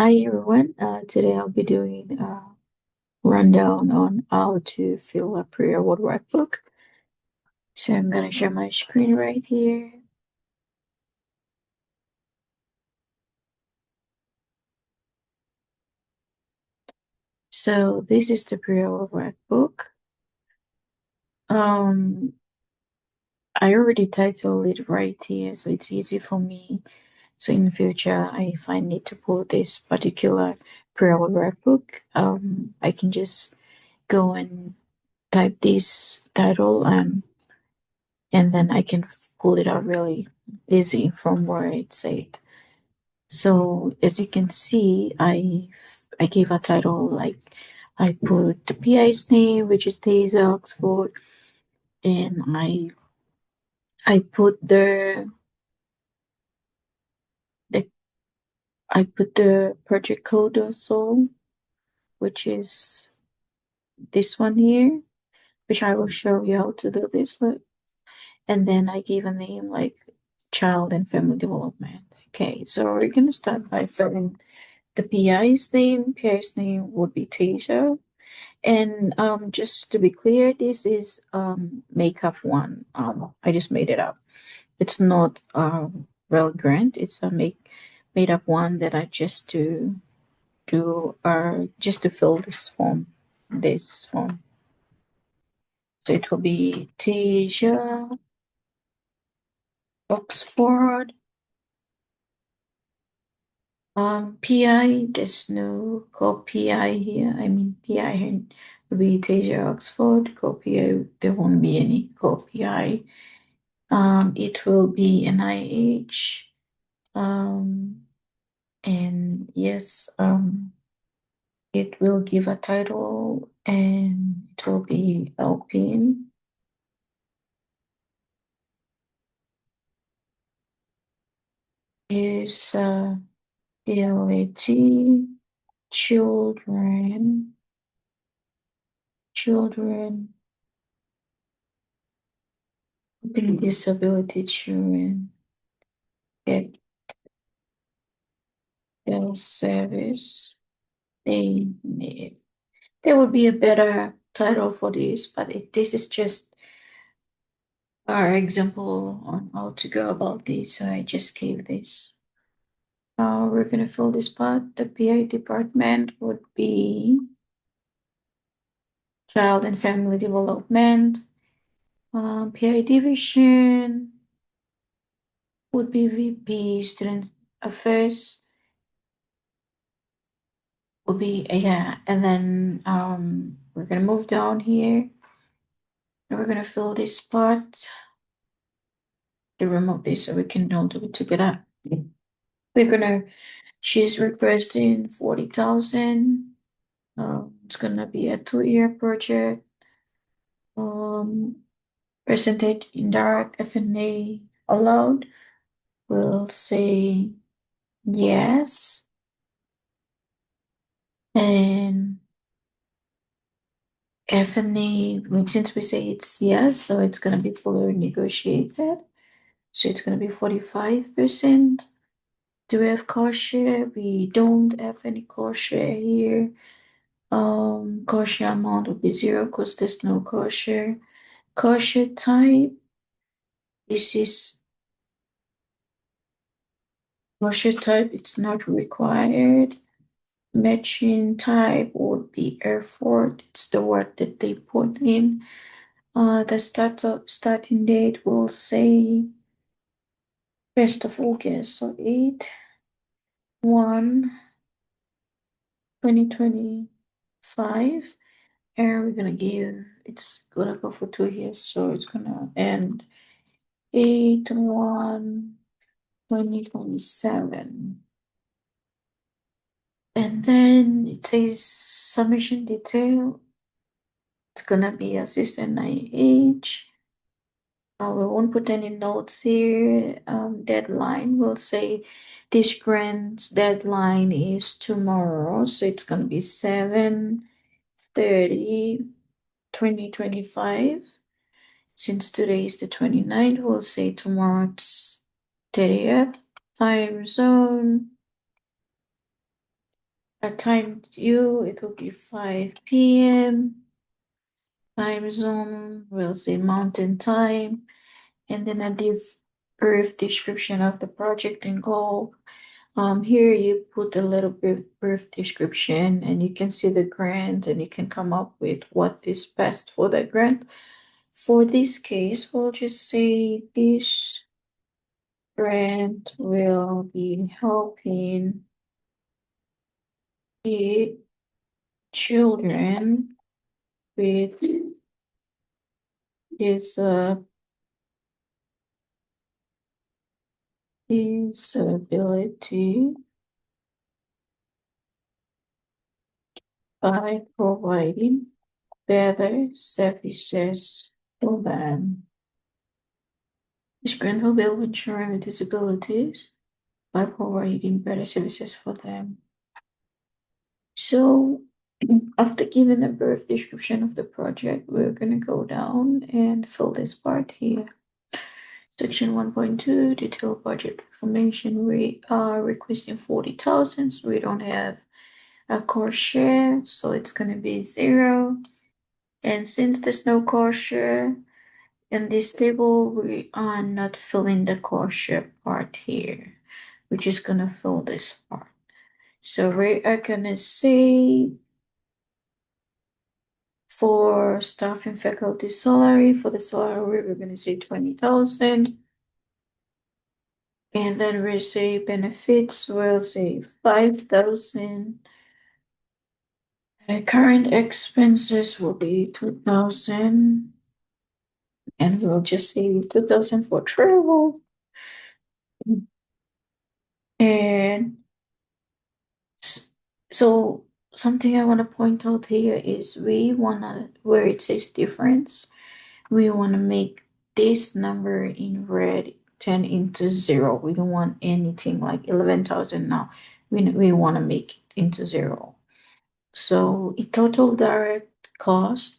Hi everyone. Today I'll be doing a rundown on how to fill a pre-award workbook. So I'm gonna share my screen right here. So this is the pre-award workbook. Um, I already titled it right here, so it's easy for me. So in the future, if I need to pull this particular pre-award workbook, I can just go and type this title and then I can pull it out really easy from where it's said. So as you can see, I gave a title like I put the PI's name, which is Taser Oxford, and I put the I put the project code also, which is this one here, which I will show you how to do this. Look. And then I gave a name like Child and Family Development. Okay, so we're gonna start by filling the PI's name. PI's name would be Tasia. And just to be clear, this is makeup one. I just made it up. It's not real grant. It's a made up one that I just to do just to fill this form. This form. So it will be Tasia Oxford. PI, there's no called PI here. I mean, PI here would be Tasia Oxford. Called PI, there won't be any called PI. It will be NIH. Um, and yes, it will give a title and it will be Alpine. Is ability children, children, with disability children get the service they need. There would be a better title for this, but this is just our example on how to go about this. So I just gave this. We're gonna fill this part. The PI department would be Child and Family Development. PI division would be VP Student Affairs. Would be yeah, and then we're gonna move down here and we're gonna fill this part to remove this so we can don't do it together. We're gonna she's requesting 40,000. It's gonna be a 2-year project. Um, percentage indirect F&A allowed. We'll say yes. And F&A, since we say it's yes, so it's gonna be fully negotiated. So it's gonna be 45%. Do we have cost share? We don't have any cost share here. Cost share amount will be zero because there's no cost share. Cost share type, this is cost share type, it's not required. Matching type would be effort. It's the word that they put in. The starting date will say 1st of August, so 8/1/2025. And we're gonna give it's gonna go for 2 years, so it's gonna end 8/1/2027. And then it says submission detail. It's gonna be assistant IH. We won't put any notes here. Deadline will say this grant's deadline is tomorrow, so it's gonna be 7/30/2025. Since today is the 29th, we'll say tomorrow it's 30th. Time zone At time due, it will be 5 p.m. Time zone, we'll say mountain time, and then a brief description of the project and goal. Here you put a little bit brief description and you can see the grant and you can come up with what is best for the grant. For this case, we'll just say this grant will be helping the children with disability by providing better services for them. This grant will be able to children with disabilities by providing better services for them. So after giving a brief description of the project, we're going to go down and fill this part here. Section 1.2, detailed budget information. We are requesting 40,000. So we don't have a cost share, so it's going to be 0. And since there's no cost share in this table, we are not filling the cost share part here. We're just going to fill this part. So we are going to say for staff and faculty salary, for the salary, we're going to say 20,000. And then we say benefits, we'll say 5,000. Current expenses will be 2,000. And we'll just say 2,000 for travel. And so something I want to point out here is we want to, where it says difference, we want to make this number in red turn into 0. We don't want anything like 11,000 now. We want to make it into 0. So a total direct cost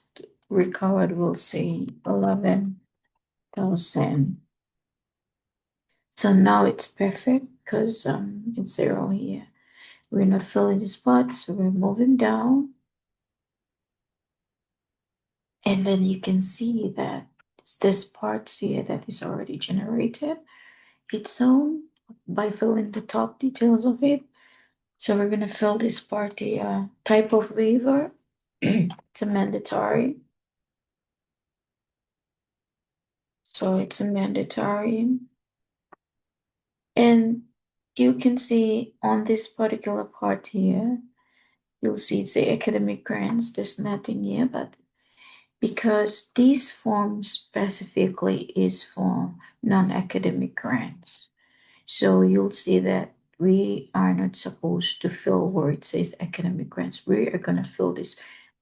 recovered will say 11,000. So now it's perfect because it's 0 here. We're not filling this part, so we're moving down. And then you can see that it's this part here that is already generated its own by filling the top details of it. So we're gonna fill this part, the type of waiver. It's a mandatory. So it's a mandatory. And you can see on this particular part here, you'll see it's the academic grants. There's nothing here, but because this form specifically is for non-academic grants. So you'll see that we are not supposed to fill where it says academic grants. We are going to fill this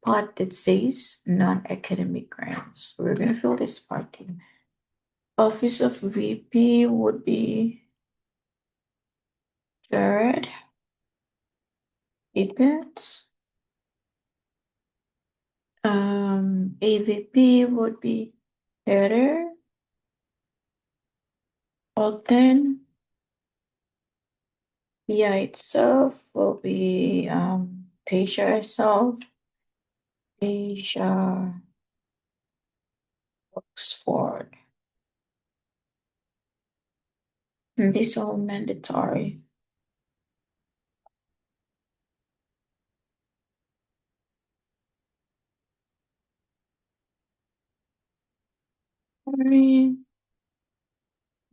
part that says non-academic grants. We're going to fill this part here. Office of VP would be Jared Events. AVP would be Heather Ogden. PI itself will be Tasha herself. Tasha Oxford. And this all mandatory.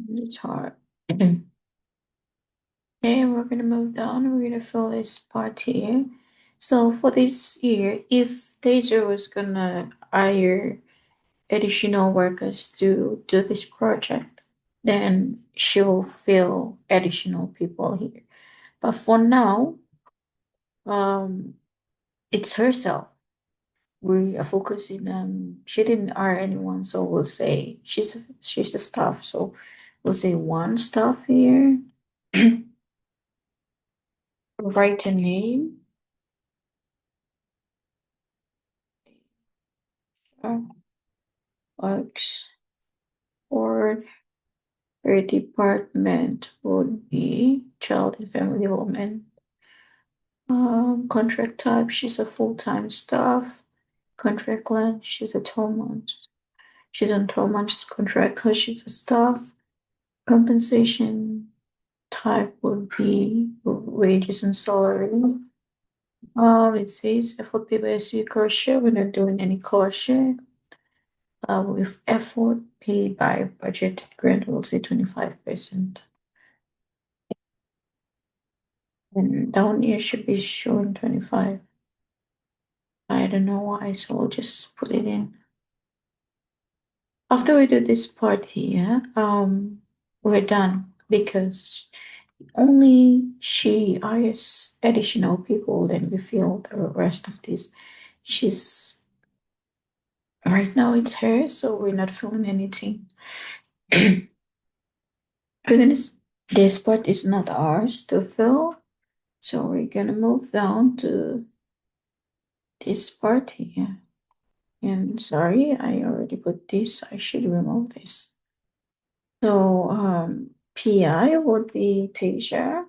It's hard. Okay, we're gonna move down. We're gonna fill this part here. So for this year, if Taser was gonna hire additional workers to do this project, then she'll fill additional people here. But for now, it's herself. We are focusing on, she didn't hire anyone, so we'll say she's the staff. So we'll say one staff here. Write a name. Works for her department would be Child and Family Development. Contract type, she's a full-time staff. Contract length, she's a 12 months. She's on 12 months contract because she's a staff. Compensation type would be wages and salary. It says effort paid by SU core share. We're not doing any core share. With effort paid by budgeted grant, we'll say 25%. And down here should be showing 25. I don't know why, so we'll just put it in. After we do this part here, we're done because only she hires additional people, then we fill the rest of this. She's right now it's her, so we're not filling anything. We're gonna this part is not ours to fill, so we're gonna move down to this part here. And sorry, I already put this. I should remove this. So PI would be Tasia.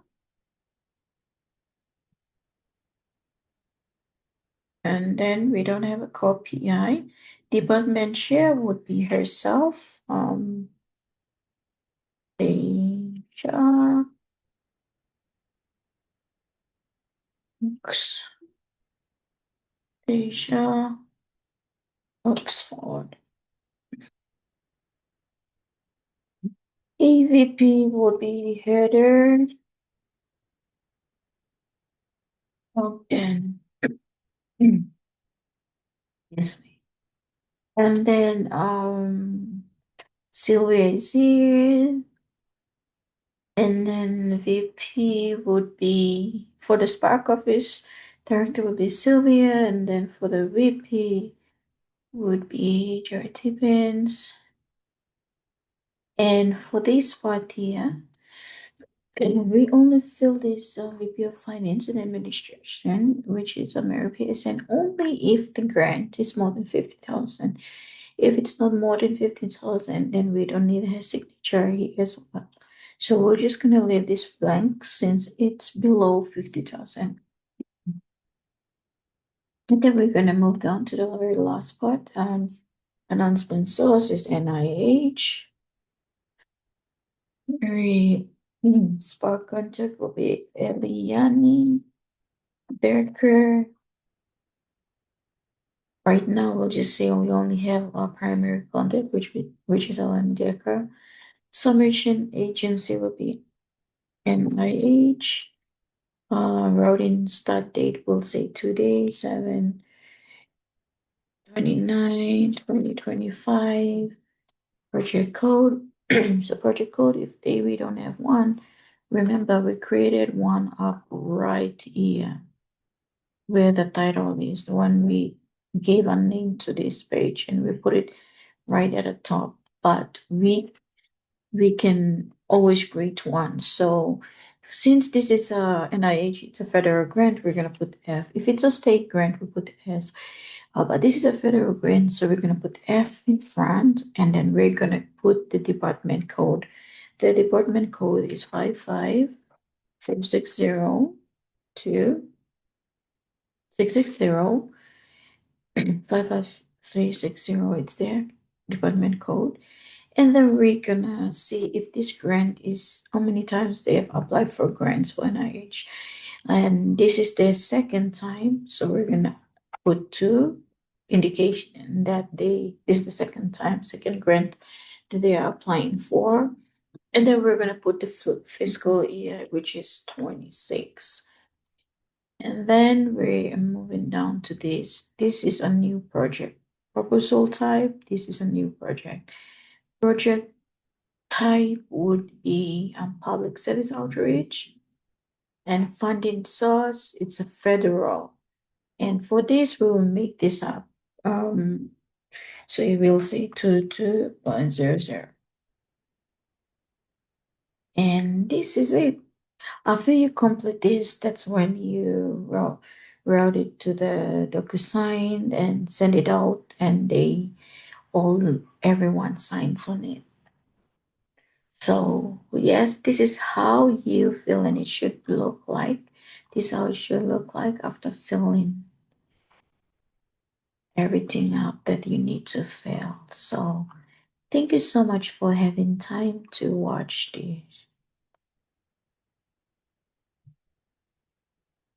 And then we don't have a co-PI. Department chair would be herself. Deja, Ox, Deja, Oxford. EVP would be Heather Ogden. Yes, ma'am. And then Sylvia is here. And then VP would be for the Spark Office director would be Sylvia, and then for the VP would be Jared Tippins. And for this part here, we only fill this VP of Finance and Administration, which is Ameripay, and only if the grant is more than 50,000. If it's not more than 15,000, then we don't need her signature here as well. So we're just gonna leave this blank since it's below 50,000. And then we're gonna move down to the very last part. Announcement source is NIH. Spark contact will be Eliani Becker. Right now, we'll just say we only have our primary contact, which is Eliani Becker. Submission agency will be NIH. Routing start date will say today, 7/29, 2025. Project code. So project code, if we don't have one, remember we created one up right here where the title is the one we gave a name to this page and we put it right at the top. But we can always create one. So since this is a NIH, it's a federal grant, we're gonna put F. If it's a state grant, we put S. But this is a federal grant, so we're gonna put F in front, and then we're gonna put the department code. The department code is 55360 55360. It's there, department code. And then we're gonna see if this grant is how many times they have applied for grants for NIH. And this is their second time, so we're gonna put two indication that this is the second grant that they are applying for. And then we're gonna put the fiscal year, which is 26. And then we're moving down to this. This is a new project. Proposal type, this is a new project. Project type would be public service outreach. And funding source, it's a federal. And for this, we will make this up. So it will say 22.00. And this is it. After you complete this, that's when you route it to the DocuSign and send it out, and everyone signs on it. So yes, this is how you feel and it should look like. This is how it should look like after filling everything out that you need to fill. So thank you so much for having time to watch this.